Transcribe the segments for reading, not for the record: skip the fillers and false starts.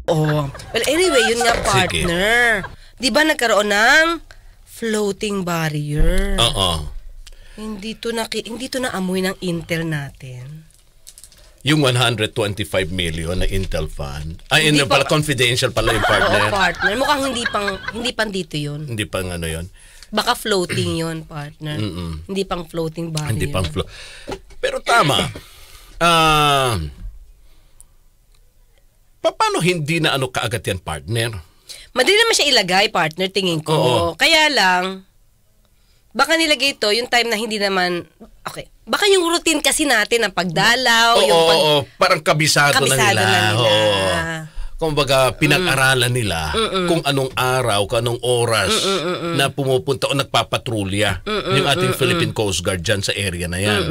Oh. Well, anyway, yun nga, partner. Di ba nagkaroon ng floating barrier? Oo. Hindi to naamoy ng Intel natin. Yung 125 million na Intel fund. Ay, hindi pala confidential pala yung partner. Oo, partner. Mukhang hindi pang dito yun. Hindi pang ano yun. Baka floating yun, partner. Hindi pang floating barrier. Hindi pang Pero tama. Paano hindi na ano kaagad yan, partner? Madali naman siya ilagay, partner, tingin ko. Oo. Kaya lang, baka nilagay ito yung time na hindi naman, okay. Baka yung routine kasi natin ng pagdalaw. Oo, parang kabisado na nila. Oo. Kumbaga, pinag-aralan nila kung anong araw, kung anong oras na pumupunta o nagpapatrolya yung ating Philippine Coast Guard dyan sa area na yan.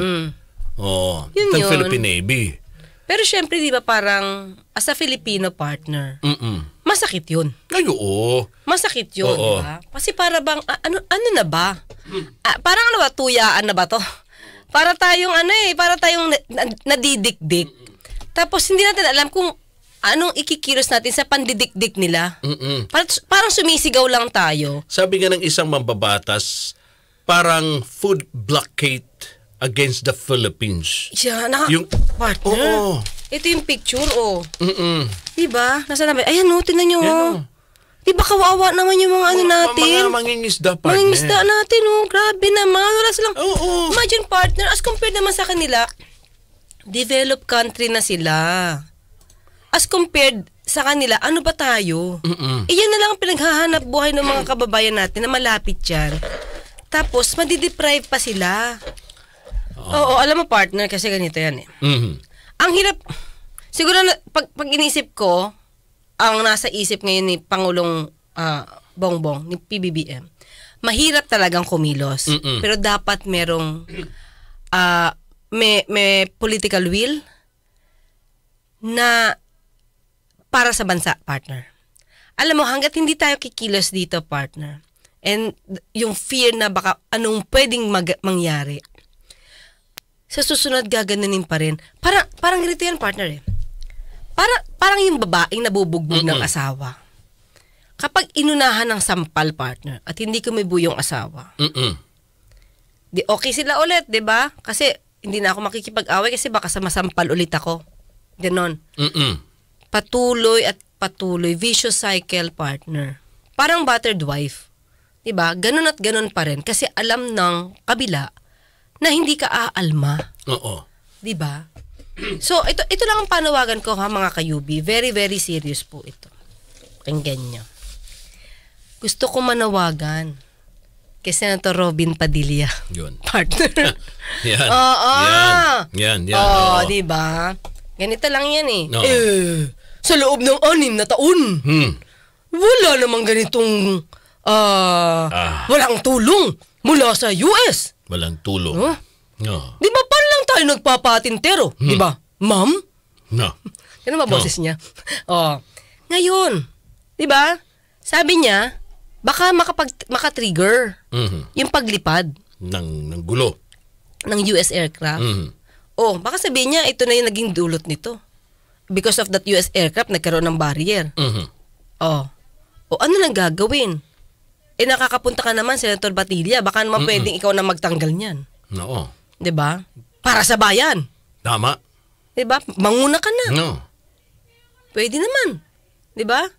Oo. Yung Philippine Navy. Pero syempre, di ba parang, as a Filipino partner, masakit yun. Ay, oo. Masakit yun, di ba? Kasi para bang, ano na ba? Parang ano ba, tuyaan na ba to? Para tayong nadidikdik. Tapos hindi natin alam kung anong ikikilos natin sa pandidikdik nila. Parang sumisigaw lang tayo. Sabi nga ng isang mambabatas, parang food blockade against the Philippines. Yeah, partner. Oo. Ito yung picture, Diba? Nasaan na ba? Ayan, tingnan nyo, Diba kawawa naman yung mga natin? Mga mangingisda, partner. Mangingisda natin, Grabe naman. Wala silang, imagine, partner, as compared naman sa kanila, developed country na sila. As compared sa kanila, ano ba tayo? Iyan na lang ang pinaghahanap buhay ng mga kababayan natin na malapit yan. Tapos, madideprive pa sila. Oo, alam mo, partner, kasi ganito yan Ang hirap, siguro pag inisip ko, ang nasa isip ngayon ni Pangulong Bongbong, ni PBBM, mahirap talagang kumilos. Pero dapat merong may political will na para sa bansa, partner. Alam mo, hanggat hindi tayo kikilos dito, partner, and yung fear na baka anong pwedeng mangyari, sa susunod gaganunin pa rin. Parang ganito yan, partner Parang yung babaeng nabubugbog ng asawa. Kapag inunahan ng sampal, partner, at hindi kumibo yung asawa, di okay sila ulit, di ba? Kasi hindi na ako makikipag-away kasi baka masampal ulit ako. Ganon. Patuloy at patuloy. Vicious cycle, partner. Parang battered wife. Di ba? Ganon at ganon pa rin. Kasi alam ng kabila na hindi ka aalma. Oo. Di ba? So, ito lang ang panawagan ko mga kayubi. Very, very serious po ito. Pakinggan nyo. Gusto ko manawagan kay Senator Robin Padilla. Yun. Partner. Yan. Yan. Di ba? Ganito lang yan sa loob ng 6 na taon, wala namang ganitong walang tulong mula sa US. Walang tulong. Di ba paano lang tayo nagpapatintero? Di ba? Ma'am? No. Yan ba boses niya? Ngayon, di ba? Sabi niya, baka maka-trigger yung paglipad ng gulo ng US aircraft. Baka sabihin niya, ito na yung naging dulot nito. Because of that US aircraft, nagkaroon ng barrier. Ano nang gagawin? Nakakapunta ka naman, Senator Padilla, baka naman pwedeng ikaw na magtanggal niyan. Oo. Diba? Para sa bayan. Tama. Diba? Manguna ka na. No. Pwede naman. Diba?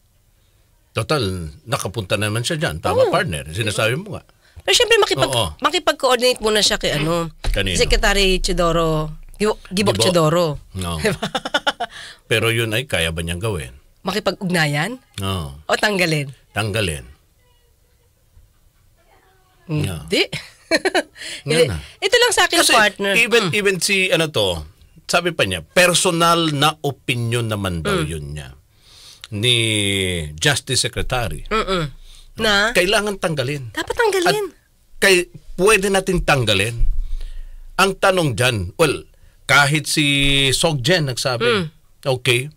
Total, nakapunta naman siya dyan. Tama, partner. Sinasabi mo nga. Pero syempre, makipag-coordinate muna siya kay Secretary Chidoro, Gibok Chidoro. No. Diba? Pero yun ay kaya ba niyang gawin? Makipag-ugnayan? No. O tanggalin? Tanggalin. Hindi. Ito lang sa akin, kasi partner. Even si sabi pa niya, personal na opinion naman daw yun niya. Ni Justice Secretary. Na? Kailangan tanggalin. Dapat tanggalin. Pwede natin tanggalin. Ang tanong dyan, kahit si Sogjen nagsabi, okay,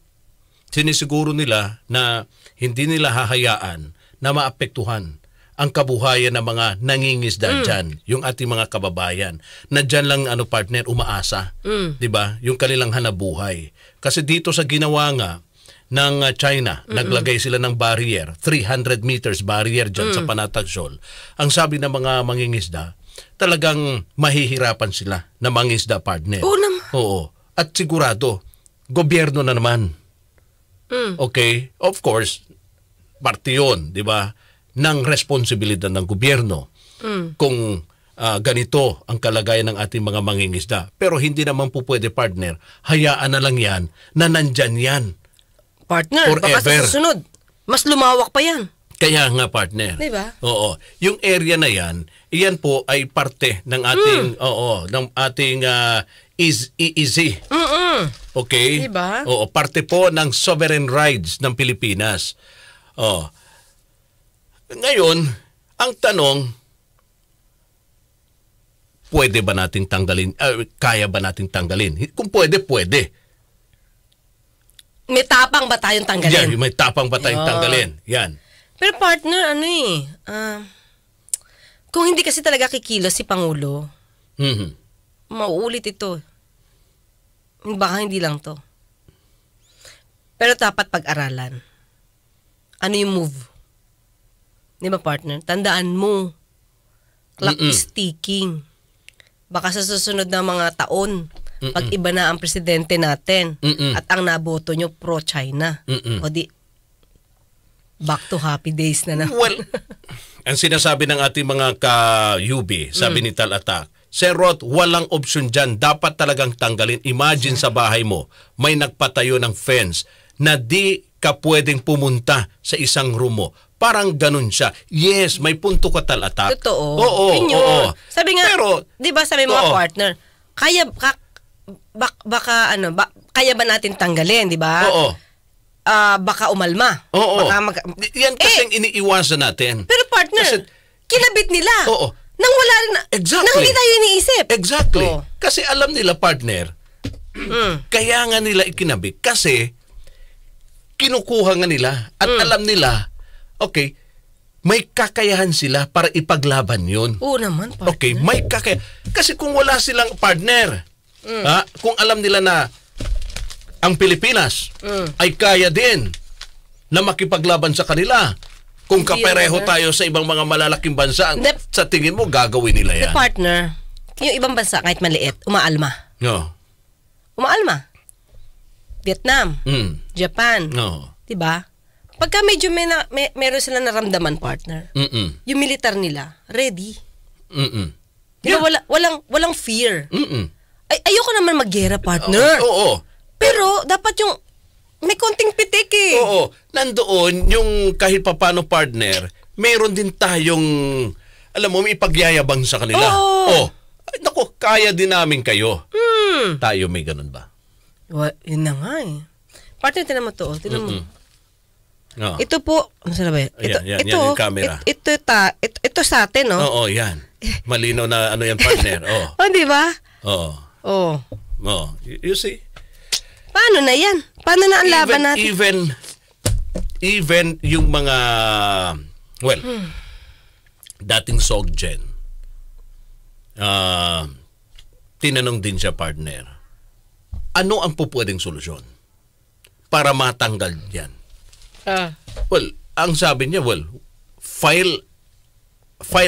sinisiguro nila na hindi nila hahayaan na maapektuhan ang kabuhayan ng mga nangingisda dyan, yung ating mga kababayan, na dyan lang partner umaasa, di ba? Yung kanilang hanabuhay. Kasi dito sa ginawa nga ng China. Naglagay sila ng barrier, 300 meters barrier dyan sa Panatag Shoal. Ang sabi ng mga mangingisda, talagang mahihirapan sila na mangingisda, partner. Oo naman. Oo. At sigurado, gobyerno na naman. Okay? Of course, parte yun, di ba, ng responsibilidad ng gobyerno. Kung ganito ang kalagayan ng ating mga mangingisda. Pero hindi naman po pwede, partner, hayaan na lang yan na nandyan yan. Partner, baka Forever. sa susunod, mas lumawak pa yan. Kaya nga, partner. Diba? Oo. Yung area na yan, iyan po ay parte ng ating ng ating EEZ. Okay? Diba? Oo, parte po ng sovereign rights ng Pilipinas. Oh. Ngayon, ang tanong, pwede ba nating tanggalin? Kaya ba nating tanggalin? Kung pwede, pwede. May tapang ba tayong tanggalin? Yan, may tapang ba tayong tanggalin? Yan. Pero partner, kung hindi kasi talaga kikilos si Pangulo, mauulit ito. Baka hindi lang to. Pero dapat pag-aralan. Ano yung move? Di ba, partner? Tandaan mo, clock is ticking. Baka sa susunod na mga taon, pag iba na ang presidente natin at ang naboto nyo pro-China, o di, back to happy days na naman. Well, ang sinasabi ng ating mga ka-UB, sabi ni Talatak, Sir Rod, walang option dyan. Dapat talagang tanggalin. Imagine sa bahay mo, may nagpatayo ng fence na di ka pwedeng pumunta sa isang room mo. Parang ganun siya. Yes, may punto ka, Talatak. Totoo. Oo. Yun yun. Oo. Sabi nga, pero, di ba sabi mga partner, kaya kaya ba natin tanggalin, di ba? Oo. Baka umalma. Oo. Baka yan kasing iniiwasan natin. Pero partner, Kasi, kinabit nila. Oo. Nang wala na, Exactly. nang hindi tayo iniisip. Exactly. Oo. Kasi alam nila, partner, kaya nga nila ikinabit. Kasi, kinukuha nga nila at alam nila, okay, may kakayahan sila para ipaglaban yun. Oo naman, partner. Okay, may kakayahan. Kasi kung wala silang partner, kung alam nila na ang Pilipinas ay kaya din na makipaglaban sa kanila, kung kapareho tayo sa ibang mga malalaking bansa, sa tingin mo, gagawin nila yan. Partner, yung ibang bansa, kahit maliit, umaalma. No. Umaalma. Vietnam, Japan, diba? Pagka medyo meron silang naramdaman, partner, yung militar nila, ready. Diba, walang fear. Ay, ayoko naman mag-gera, partner. Oo. Pero, dapat yung may konting pitik eh. Oo. Nandoon, yung kahit papano, partner, meron din tayong, alam mo, may ipagyayabang sa kanila. Oo. Ay, naku, kaya din namin kayo. Tayo may ganun ba? Yun na nga eh. Partner, tinan mo to. Tinan mo. No. Ito po, ano sila ba? Yan yung camera. Ito sa atin, no? Oo, yan. Malinaw na ano yan, partner. Oh, di ba? Oo. Oh. Oh. You see? Paano na yan? Paano na ang laban natin? Even yung mga, well, dating SOGGEN, tinanong din siya, partner, ano ang pupwedeng solusyon para matanggal yan? Well, ang sabi niya, file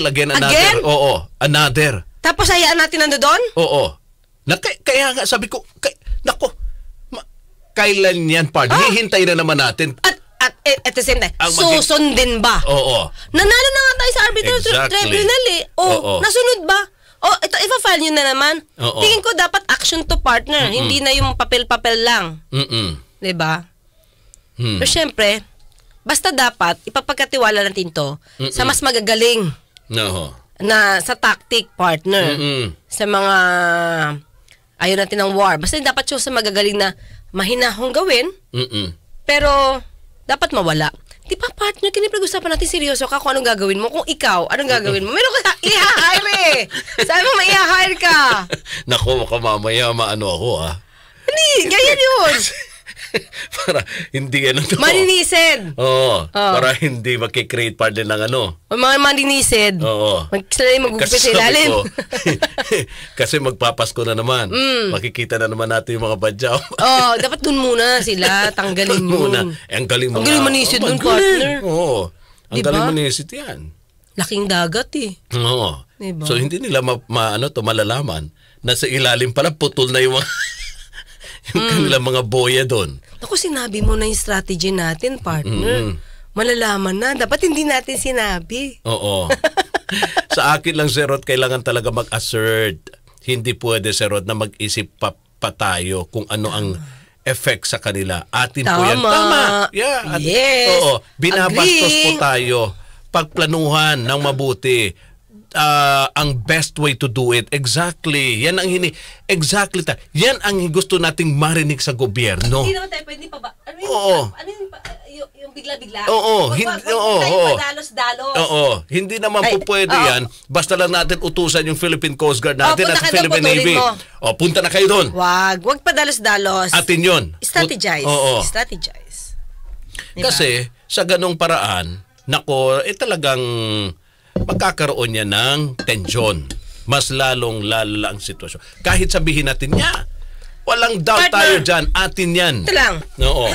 again another. Again? Oo, another. Tapos hayaan natin nando doon? Oo. Kaya nga sabi ko, nako, kailan yan, partner? Hihintay na naman natin. At the same time, susundin ba? Oo. Nanalo na nga tayo sa arbitral tribunal eh. Oo. Nasunod ba? Ito, ipa-file nyo na naman. Oo. Tingin ko dapat action to partner. Hindi na yung papel-papel lang. Diba? Pero syempre, basta dapat, ipapagkatiwala natin to sa mas magagaling na sa tactic partner. Sa mga ayaw natin ng war. Basta dapat siya sa magagaling na mahinahong gawin, pero dapat mawala. Di ba, partner, kinipag-usapan natin seryoso ka kung anong gagawin mo. Kung ikaw, anong gagawin mo? Meron ka i-hire eh. Sabi mo, i-hire ka. Naku, baka mamaya maano ako Hindi, ganyan yun. para hindi ano to. Maninisid. Oo, para hindi makikreate partner ng ano. O mga maninisid. Oo. Sila yung magugupit sa ilalim. Kasi magpapasko na naman. Makikita na naman natin yung mga badyaw. Dapat dun muna sila. Tanggalin muna. yun. Ang galing mga... Ang galing manisid dun, partner. Oo. Ang Diba? galing manisid yan. Laking dagat eh. Oo. Diba? So hindi nila malalaman na sa ilalim pala putol na yung mga yung kanilang mga boya doon. Ako, sinabi mo na yung strategy natin, partner. Malalaman na. Dapat hindi natin sinabi. Oo. Sa akin lang, Sir Rod, kailangan talaga mag-assert. Hindi pwede, Sir Rod, na mag-isip pa tayo kung ano ang effect sa kanila. Atin po yan. Tama. Yeah. Yes. Oo. Binabastos Agree. po tayo. Pagplanuhan ng mabuti. Ang best way to do it. Exactly. Yan ang yan ang gusto nating marinig sa gobyerno. Hindi naman tayo pwede pa ba? Ano yung bigla-bigla? Oo. Hindi tayo padalos-dalos. Oo. Hindi naman po pwede yan. Basta lang natin utusan yung Philippine Coast Guard natin at sa Philippine Navy. Punta na kayo doon. Wag padalos-dalos. Atin yun. Strategize. Oo. Strategize. Diba? Kasi sa ganong paraan, talagang magkakaroon niya ng tensyon. Mas lalong-lalo ang sitwasyon. Kahit sabihin natin, walang doubt tayo dyan, atin yan. Ito lang. Oo.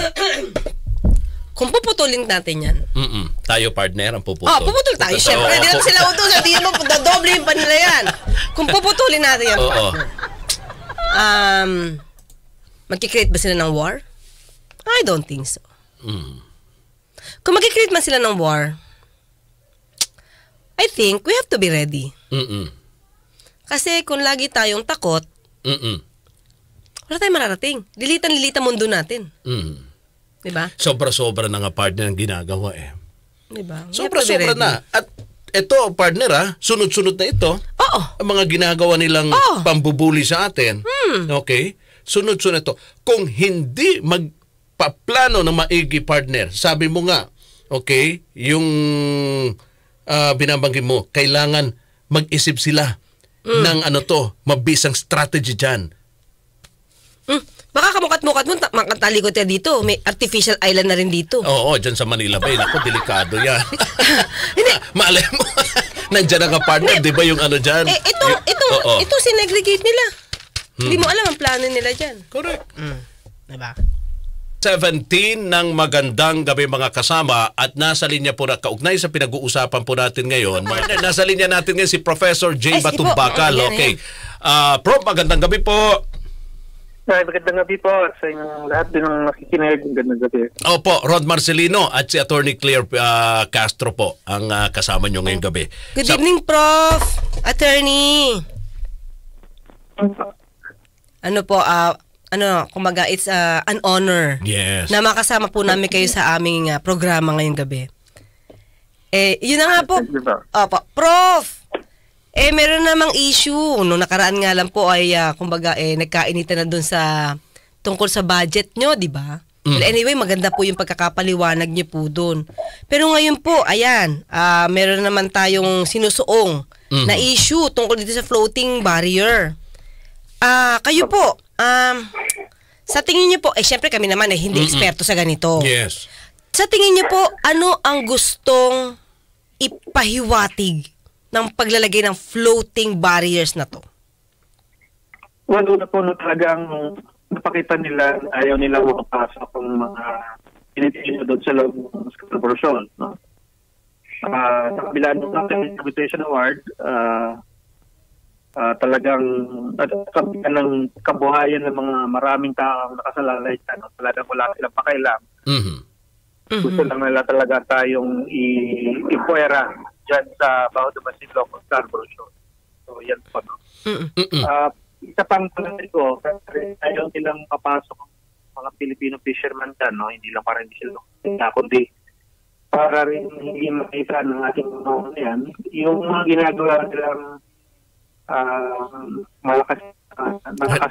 Kung puputulin natin yan. Tayo partner ang puputol. Puputol tayo. Siyempre, di naman sila utos. Hindi mo, doble yung pa nila yan. Kung puputulin natin yan, partner. Magkikreate ba sila ng war? I don't think so. Kung magkikreate man sila ng war, I think we have to be ready. Kasi kung lagi tayong takot, wala tayong mararating. Lilitan mundo natin. Diba? Sobra-sobra na nga partner ang ginagawa eh. Diba? Sobra-sobra na. At ito, partner sunod-sunod na ito. Oo. Ang mga ginagawa nilang pambubuli sa atin. Okay? Sunod-sunod ito. Kung hindi magpaplano ng maigi, partner, sabi mo nga, okay, yung binabanggit mo, kailangan mag-isip sila ng mabisang strategy dyan. Baka kamukat-mukat mo, makatalikot ya dito. May artificial island na rin dito. Oo, dyan sa Manila Bay. Naku, delikado yan. Malay mo. Nandiyan nga partner, di ba yung dyan? Ito sinegregate nila. Hindi mo alam ang plano nila dyan. Correct. Diba? 17 ng magandang gabi mga kasama at nasa linya po na kaugnay sa pinag-uusapan po natin ngayon. Nasa linya natin ngayon si Professor J. Batumbakal. Okay. Prof, magandang gabi po. Magandang gabi po sa inyong lahat din ng nakikinig. Magandang gabi. Opo, Rod Marcelino at si Attorney Claire Castro po ang kasama nyo ngayong gabi. Good evening, Prof. Attorney. Kumaga, it's an honor na makasama po namin kayo sa aming programa ngayong gabi. Yun na nga po. Opo, Prof. Meron namang issue. Noong nakaraan nga lang po ay, nagkainitan na dun tungkol sa budget nyo, di ba? Well, anyway, maganda po yung pagkakapaliwanag nyo po dun. Pero ngayon po, ayan, meron naman tayong sinusuong na issue tungkol dito sa floating barrier. Kayo po, sa tingin niyo po, syempre kami naman hindi eksperto sa ganito. Yes. Sa tingin niyo po, ano ang gustong ipahiwatig ng paglalagay ng floating barriers na to? Well, una po talagang napakita nila ayaw nila makapasok kung mga pinitin doon sa loob ng corporation. No? Sa kabila ng Interpretation Award, talagang kabihan ng kabuhayan ng mga maraming taong nakasalalay dyan. Talagang wala silang pakailam. Gusto lang nila talaga tayong ipuera dyan sa Baho de Masinloc o Scarborough Shoal. So, yan po. Isa pang pangalit ko, ayaw nilang papasok ang mga Filipino fishermen dyan, no? Hindi lang para hindi sila kundi para rin hindi makita ng ating mga yan. Yung mga ginagawa nilang malakas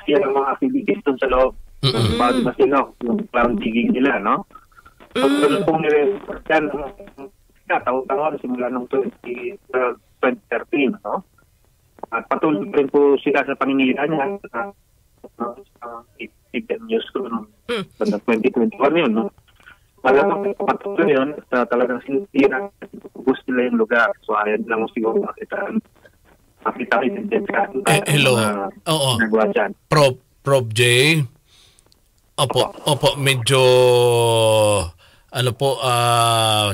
yan ang mga activities doon sa loob ng Baho de Masinloc, yung parang digig nila, no? So, kung nire-report yan, taon-taon simula ng 2013, no? At patuloy rin po sila sa paninira niya Bigyan news ko noong 2021 yun, no? Malamang patuloy yun, talagang sinitira, gusto nila yung lugar. So, ayan lang siguro makita din sa hello. Oo. Nagawa dyan. Prof J. Opo, medyo ano po,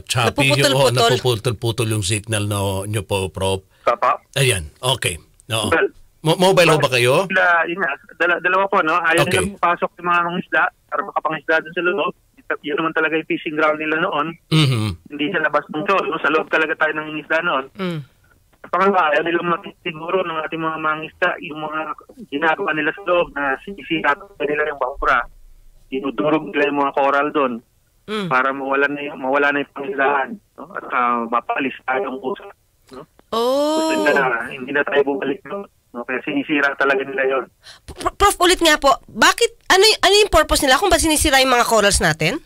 choppy yung napuputol-putol yung signal nyo po, Prof. Papa? Ayan, okay. No. Mobile ho ba kayo? Dalawa po, no? Ayaw nilang pasok yung mga mangisda para makapangisda dun sa loob. Yun naman talaga yung fishing ground nila noon. Hindi sa labas ng show. Sa loob talaga tayo ng isda noon. Pangalawa, ayaw nilang matisiguro ng ating mga mangisda yung mga ginagawa nila sa loob na sinisira nila yung bahura. Dinudurog nila yung mga coral doon para mawala na yung pangisdaan. No? At mapalis tayong usa. No? Gusto nila hindi na tayo bumalik doon. No? Kaya sinisira talaga nila yun. Prof, ulit nga po, bakit, ano yung purpose nila kung ba sinisira yung mga corals natin?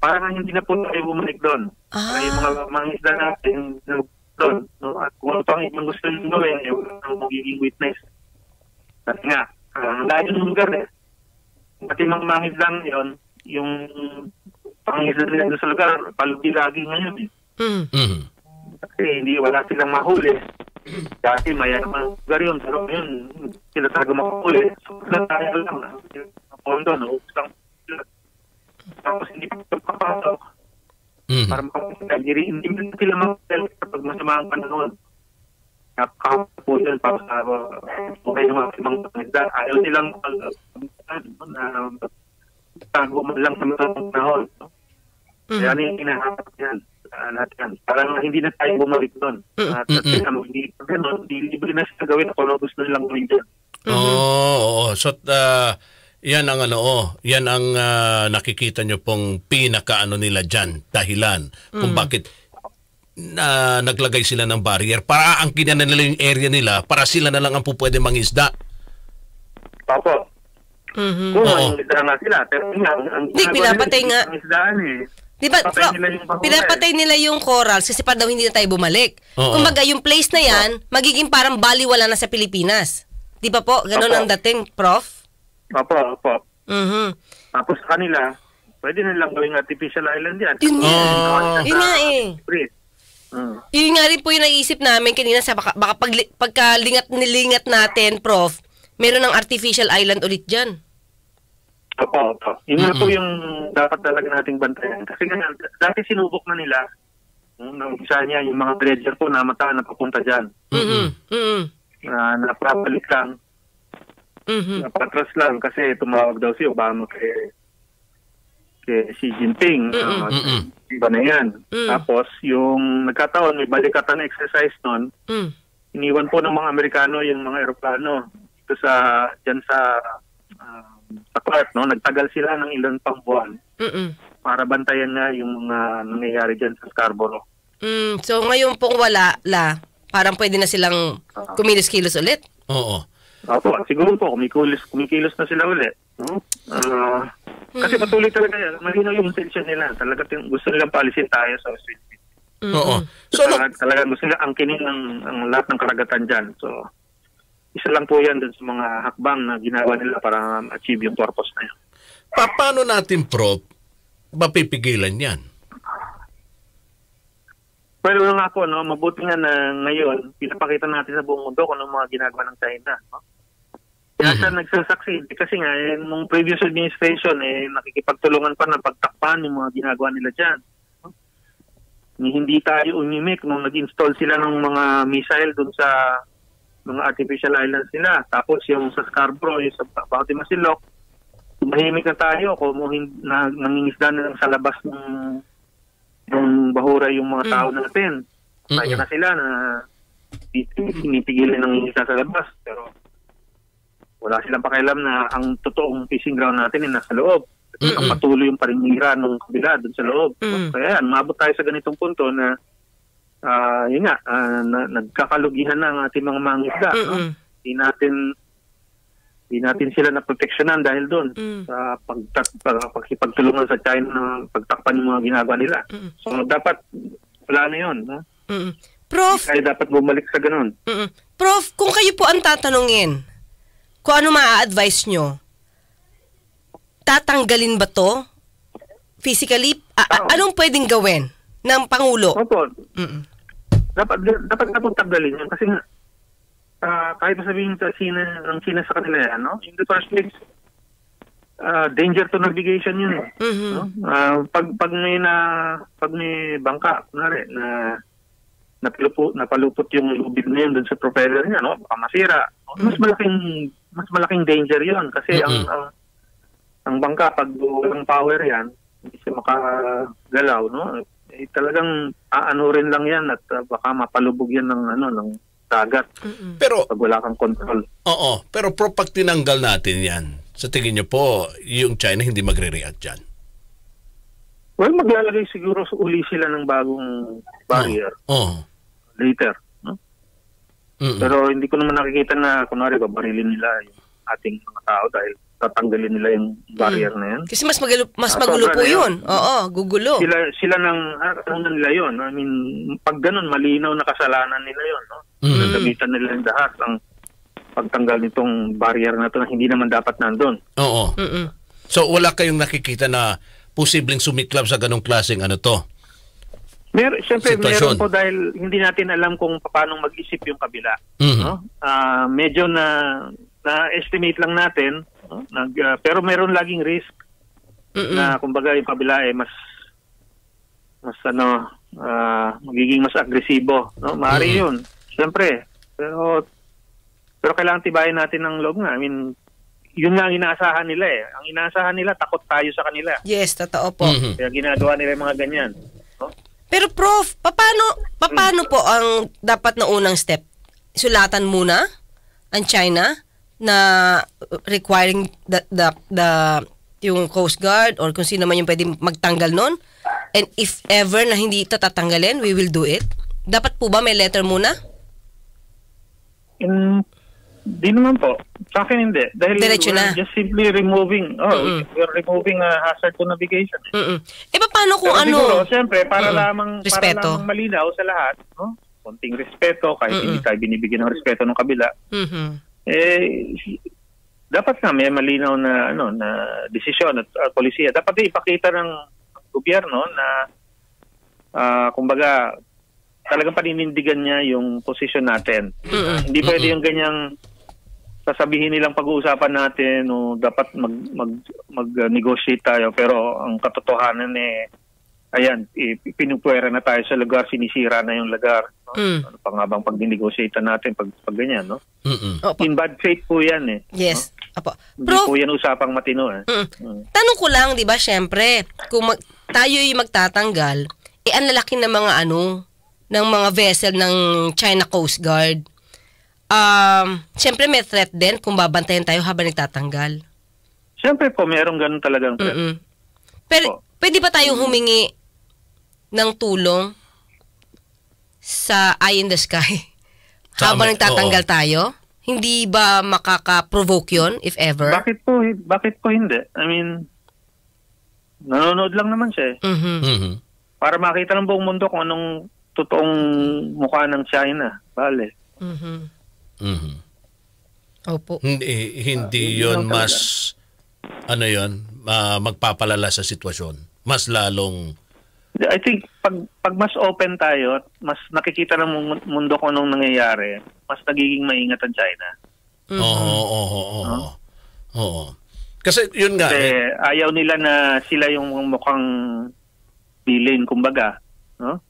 Para hindi na po tayo bumalik doon. Para yung mga isda natin doon. No? At kung ano pang ibang gusto nyo gawin, yung magiging witness. Kasi nga, dahil yung lugar pati mga isda ngayon, yung pangisda nila doon sa lugar, palugi lagi ngayon Kasi wala silang mahuli. Dati mayaman lugar yun, pero ngayon sila talaga makahuli. So, tayo lang pondo, no? Tapos hindi pa papasok para makapagpapasok. Hindi sila makapagpapasok kapag masama ang panahon. Napakahapon po yun para sa okay ng mga ibang pangisda. Ayaw nilang tago man lang sa mga panahon. Kaya ano yung hinahanap yan natin. Parang hindi na tayo bumalik doon. At hindi ganun, libre na siya gawin kung ano gusto nilang gawin dyan. Oo. So, yan ang yan ang nakikita nyo pong pinaka nila dyan, dahilan kung bakit naglagay sila ng barrier para angkinan na nila yung area nila para sila na lang ang pwede mangisda. Opo. Kung mangisda nga sila, pero hindi, pinapatay nga. Diba, pinapatay nila yung corals kasi para daw hindi na tayo bumalik. Kumbaga, yung place na yan, magiging parang baliwala na sa Pilipinas. Di ba po? Ganon ang dating, Prof? Opo. Tapos kanila, pwede nilang gawing artificial island yan. Yun nga Yun nga rin po yung naisip namin kanina sa baka pagkalingat natin, Prof, meron ng artificial island ulit dyan. Opo. Yun nga po yung dapat talaga nating bantayan. Kasi nga, dati sinubok na nila, isa niya, yung mga dredger po na papunta dyan. Napapalik lang. Napatras lang kasi tumawag daw si Obama kay Xi Jinping. Iba na yan. Tapos, yung nagkataon, may balikatan na exercise nun, iniwan po ng mga Amerikano yung mga aeroplano dito dyan sa Clark, no? Nagtagal sila ng ilang pang buwan para bantayan nga yung mga nangyayari dyan sa Scarborough. So ngayon pong wala parang pwede na silang kumilos-kilos ulit? Oo. Opo, siguro po, kumikilos na sila ulit. No? Kasi patuloy talaga yan. Malinaw yung intention nila. Talaga gusto nilang paalisin tayo sa Australia. Oo. So, talaga gusto nila angkinin ang lahat ng karagatan dyan. So, isa lang po yan dun sa mga hakbang na ginawa nila para achieve yung purpose na yun. Paano natin, Prof, mapipigilan yan? Well, nga po, no, mabuti nga na ngayon, pinapakita natin sa buong mundo kung ano mga ginagawa ng China. No? Kaya siya nagsasucceed. Kasi nga, nung previous administration, nakikipagtulungan pa na pagtakpan yung mga ginagawa nila dyan. No? Hindi tayo umimik nung nag-install sila ng mga missile dun sa mga artificial islands nila. Tapos yung sa Scarborough, yung sa Bautista Masilok, mahimik na tayo kung nangingisda na lang sa labas ng bahura yung mga tao natin. Kaya na sila na pinipigilan ng isda sa labas. Pero wala silang pakialam na ang totoong fishing ground natin ay nasa loob. Ang patuloy yung parinira ng kabila dun sa loob. Kaya yan, maabot tayo sa ganitong punto na yun nga, nagkakalugihan na ang ating mga mangisda. Hindi natin sila naproteksyonan dahil doon sa pagkipagtulungan sa China na pagtakpan yung mga ginagawa nila. So dapat wala na yun. No? Prof, kaya dapat bumalik sa ganun. Prof, kung kayo po ang tatanungin, kung ano maa-advise nyo, tatanggalin ba to? Physically, anong pwedeng gawin ng Pangulo? Opo. Mm-mm. Dapat tanggalin yun kasi nga, kahit sabihin sa China sa kanila yan, no? In the first place, danger to navigation yun. Mhm. No? Pag may bangka, kunwari, na napalupot yung lubid na yun dun sa propeller niya, no? Baka masira. Mas malaking danger yun kasi ang bangka, pag walang power yan, hindi siya makagalaw, no? Talagang rin lang yan at baka mapalubog yan ng dagat. Pero pag wala kang control. Oo, pero pag tinanggal natin yan, sa tingin niyo po, yung China hindi magre-react dyan? Well, maglalagay siguro uli sila ng bagong barrier. Later. No? Pero hindi ko naman nakikita na, kunwari, babarilin nila yung ating mga tao dahil tatanggalin nila yung barrier na yan. Kasi mas magulo po yun. Oo, gugulo. Sila ano nila yun. I mean, pag ganun, malinaw na kasalanan nila yun. No? Nagamitan nila yung lahat ang pagtanggal nitong barrier na to na hindi naman dapat nandun. Oo. So, wala kayong nakikita na posibleng sumiklab sa ganong klaseng to? Siyempre, meron po dahil hindi natin alam kung paano mag-isip yung kabila. No? Medyo na-estimate lang natin, no? Pero meron laging risk na kumbaga yung kabila mas magiging mas agresibo. No? Maaari yun. Siyempre. Pero kailangan tibayin natin ng loob nga. I mean, yun nga ang inaasahan nila eh. Ang inaasahan nila, takot tayo sa kanila. Yes, totoo po. Kaya ginagawa nila yung mga ganyan. No? Pero Prof, paano po ang dapat na unang step? Sulatan muna ang China na requiring yung Coast Guard or kung sino man yung pwede magtanggal nun? And if ever na hindi ito tatanggalin, we will do it? Dapat po ba may letter muna? Di naman po. Sa akin hindi. Dahil diretso na. Just simply removing, we're removing hazard to navigation. Paano kung pero ano? Siguro, siyempre, para lamang respeto. malinaw sa lahat, no? Konting respeto, kahit hindi tayo binibigyan ng respeto ng kabila. Dapat nga may malinaw na na desisyon at polisiya. Dapat ipakita ng gobyerno na kumbaga talagang paninindigan niya yung posisyon natin. Hindi pwede yung ganyang sasabihin nilang pag-uusapan natin o dapat mag-negotiate tayo pero ang katotohanan ayan, pinupwera na tayo sa lugar, sinisira na yung lugar. No? Ano pa nga bang pag-negotiate natin pag ganyan, no? In bad faith po yan eh. Yes. No? Apo. Hindi po yan usapang matino eh. Tanong ko lang, di ba, syempre, kung tayo yung magtatanggal, ang lalaki ng mga ng mga vessel ng China Coast Guard. Syempre may threat din kung babantayan tayo habang nagtatanggal. Syempre po, mayroong ganun talagang threat. Pero pwede ba tayong humingi ng tulong sa eye in the sky habang nagtatanggal tayo? Hindi ba makaka-provoke yun, if ever? Bakit po hindi? I mean, nanonood lang naman siya eh. Para makita ng buong mundo kung anong totoong mukha ng China. Bale. Opo. Hindi yun mas magpapalala sa sitwasyon. Mas lalong I think pag mas open tayo at mas nakikita ng mundo kung anong nangyayari, mas nagiging maingat ang China. Oo. Kasi yun nga. Kasi ayaw nila na sila yung mukhang bilin, kumbaga. No?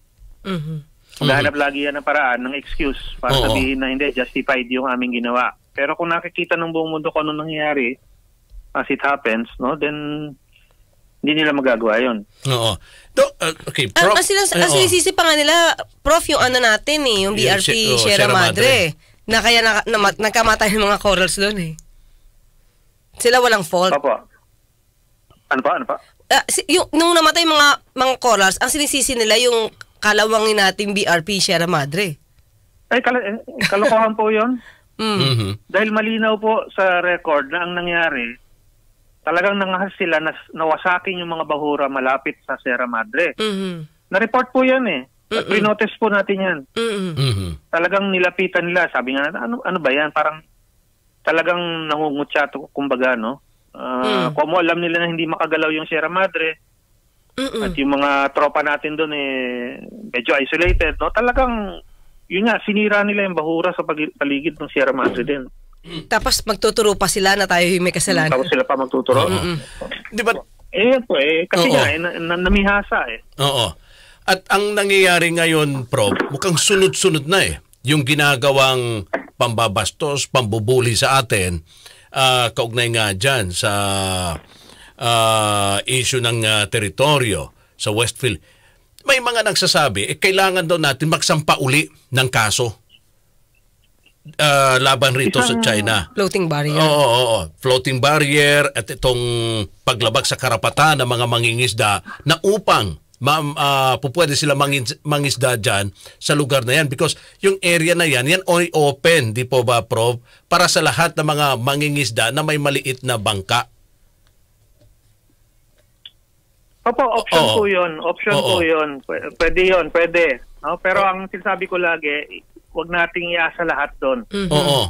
Maghanap lagi yan ng paraan, ng excuse para sabihin na hindi, justified yung aming ginawa. Pero kung nakikita ng buong mundo kung anong nangyayari, as it happens, no, then hindi nila magagawa yun. Oo. Okay, Prof. Ang sinisisi pa nga nila, Prof, yung natin yung BRP Sierra Madre. Na kaya nagkamatay ng mga corals doon eh. Sila walang fault. Opo. Ano pa? Nung namatay mga corals, ang sinisisi nila yung kalawangin nating BRP Sierra Madre. Ay, kalokohan po yun. Dahil malinaw po sa record na ang nangyari, talagang nangahas sila na nawasakin yung mga bahura malapit sa Sierra Madre. Na-report po yan eh. Pre-notice po natin yan. Talagang nilapitan nila. Sabi nga, ano ba yan? Parang talagang nangungutya to, kumbaga, no? Como alam nila na hindi makagalaw yung Sierra Madre, at yung mga tropa natin doon medyo isolated, no? Talagang, yun nga, sinira nila yung bahura sa paligid ng Sierra Madre din. Tapos magtuturo pa sila na tayo yung may kasalanan. Tapos sila pa magtuturo. Di ba? Kasi nga, namihasa Oo. At ang nangyayari ngayon, Prof, mukhang sunod-sunod na yung ginagawang pambabastos, pambubuli sa atin, kaugnay nga dyan sa issue ng teritoryo sa Westfield. May mga nagsasabi, kailangan daw natin magsampa uli ng kaso laban rito sa China. Floating barrier. Oo. Floating barrier at itong paglabag sa karapatan ng mga mangingisda na upang pupwede sila mangisda dyan sa lugar na yan because yung area na yan open, di po ba, Prof? Para sa lahat ng mga mangingisda na may maliit na bangka. Opo, option po yun. Po yun. Pwede yun, pwede. No? Pero ang sinasabi ko lagi, huwag nating iasa lahat doon. Oo.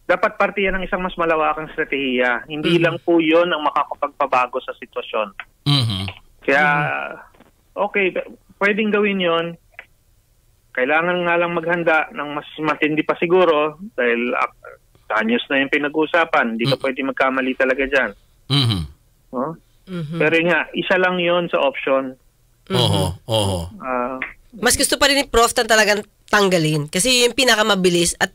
Dapat parte yan ng isang mas malawakang strategiya. Hindi lang po yun ang makakapagpabago sa sitwasyon. Kaya, okay, pwedeng gawin yon. Kailangan nga lang maghanda ng mas matindi pa siguro dahil anyos na yung pinag-uusapan. Hindi ka pwede magkamali talaga dyan. No? Pero nga, isa lang yon sa option. Mas gusto pa rin ni Prof na talagang tanggalin. Kasi yung pinakamabilis at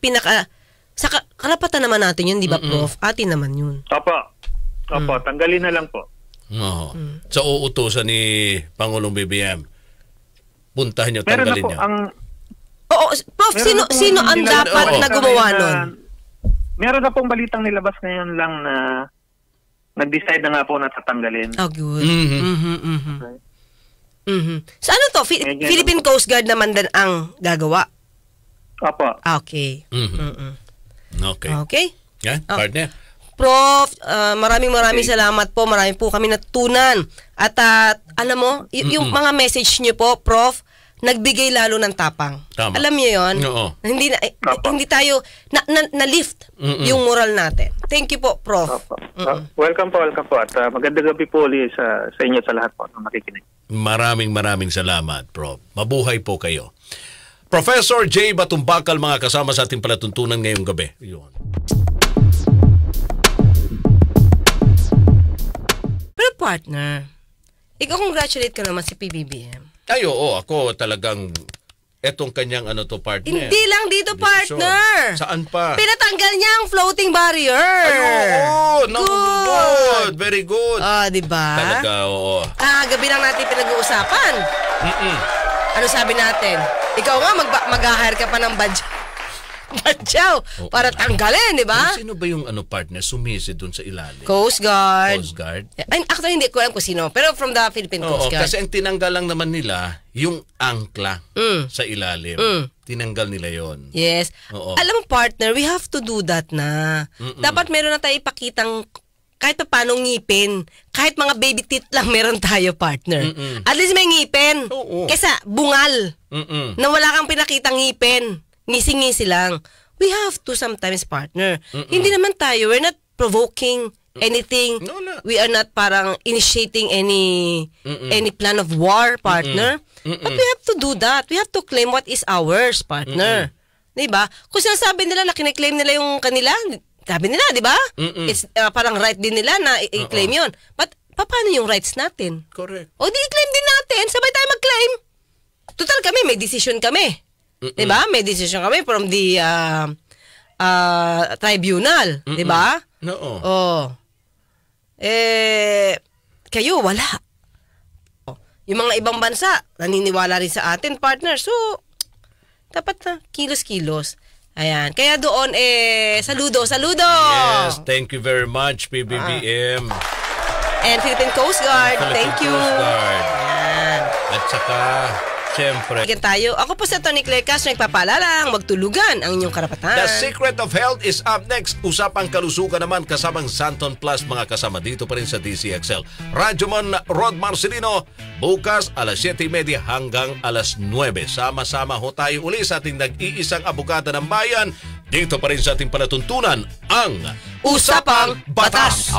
sa karapatan naman natin yun, di ba, Prof? Atin naman yun. Opo, tanggalin na lang po. Sa uutusan ni Pangulong BBM, puntahan nyo, tanggalin nyo. Prof, sino ang dapat na gumawa nun? Meron na pong balitang nilabas ngayon lang na nag-decide na nga po na tatanggalin. Oh, good. So ano to? Philippine Coast Guard naman din ang gagawa? Opo. Okay. Okay. Yan, partner. Prof, maraming salamat po. Marami po kami natutunan. At alam mo, yung mga message niyo po, Prof, nagbigay lalo ng tapang. Tama. Alam niyo yun? Oo. Hindi tayo na-lift yung moral natin. Thank you po, Prof. Welcome po. At magandang gabi po ulit sa inyo sa lahat po ng makikinig. Maraming salamat, Prof. Mabuhay po kayo. Professor J. Batumbakal, mga kasama sa ating palatuntunan ngayong gabi. Yun. Pero partner, ikaw congratulate ka naman si PBBM. Ay, oo, ako talagang etong kanyang partner. Hindi lang dito, partner. Saan pa? Pinatanggal niya ang floating barrier. Ay, oo. Good. Very good. Diba? Talaga, oo. Gabi lang natin pinag-uusapan. Ano sabi natin? Ikaw nga, mag-hire ka pa ng badyaw para tanggalin, di ba? Sino ba yung partner sumisi doon sa ilalim? Coast Guard. Actually, hindi ko alam kung sino. Pero from the Philippine Coast Guard. Kasi ang tinanggal lang naman nila, yung angkla sa ilalim. Tinanggal nila yon. Yes. Alam mo, partner, we have to do that na. Dapat meron na tayo ipakitang kahit pa paano ngipin. Kahit mga baby teeth lang meron tayo, partner. At least may ngipin. Kesa bungal. Na wala kang pinakitang ngipin. Ngisi-ngisi lang. We have to sometimes, partner. Hindi naman tayo, we're not provoking anything. No. We are not parang initiating any plan of war, partner. But we have to do that. We have to claim what is ours, partner. Diba? Kung sinasabi nila na kiniklaim nila yung kanila, sabi nila, diba? It's parang right din nila na i-claim yun. But paano yung rights natin? Correct. O di-claim din natin. Sabay tayo mag-claim. Total kami, may decision kami. Diba? May decision kami from the tribunal. Diba? Oo. Kayo, wala. Yung mga ibang bansa, naniniwala rin sa atin, partner. So, dapat na kilos-kilos. Ayan. Kaya doon, saludo. Yes, thank you very much, PBBM. And Philippine Coast Guard, thank you. Coast Guard. Ayan. At saka, siyempre, tayo. Ako po sa Tony Claire Castro, nagpapaalala, magtulugan ang inyong karapatan. The Secret of Health is up next. Usapang kalusugan naman kasamang Santon Plus, mga kasama dito pa rin sa DCXL. Raджomon Rod Marcelino, bukas alas 7:30 hanggang alas 9. Sama-sama ho tayo uli sa ating nag-iisang abogada ng bayan. Dito pa rin sa ating palatuntunan, ang Usapang Batas.